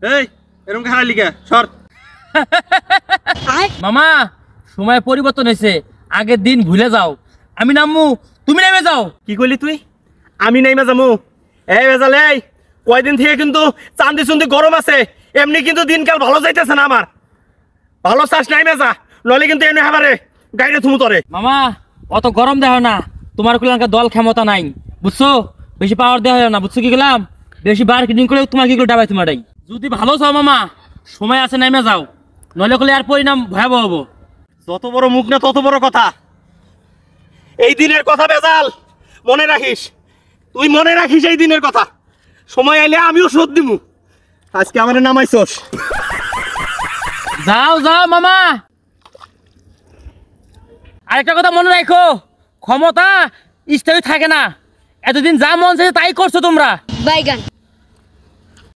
এই এরকম কে হারালি কে সর মামা সময় পরিবর্তন হয়েছে আগের দিন ভুলে যাও আমি নামমু তুমি নেমে যাও কি কইলি তুই আমি নাইমা যামু এই বেজাল এই কয়দিন থেকে কিন্তু চান্দি চুন্দি গরম আছে এমনি কিন্তু দিনকাল ভালো যাইতেছে না আমার ভালো চাষ নাইমে যা নইলে কিন্তু এনে হাবারে গাইরে থুমু তরে মামা অত গরম দেহ না তোমার কুলাঙ্কা দল ক্ষমতা নাই বুঝছো বেশি পাওয়ার দেওয়া হয় না বুঝছো কি গেলাম বেশি মার্কেটিং করে তোমার কি করে ডাবাই তোমারটাই যদি ভালো চাও মামা সময় আছে নেমে যাও নইলে করলে আর পরিণাম ভয়াবহ হবো যত বড় মুখ না তত বড় কথা এই দিনের কথা বেজাল মনে রাখিস তুই মনে রাখিস এই দিনের কথা সময় আইলে আমিও শোধ দিমু আজকে আমারে নামাইছস যাও যাও মামা আরেকটা কথা মনে রাখো ক্ষমতা স্থায়ী থাকে না এতদিন যা মন চাইছে তাই করছো তোমরা বাইগান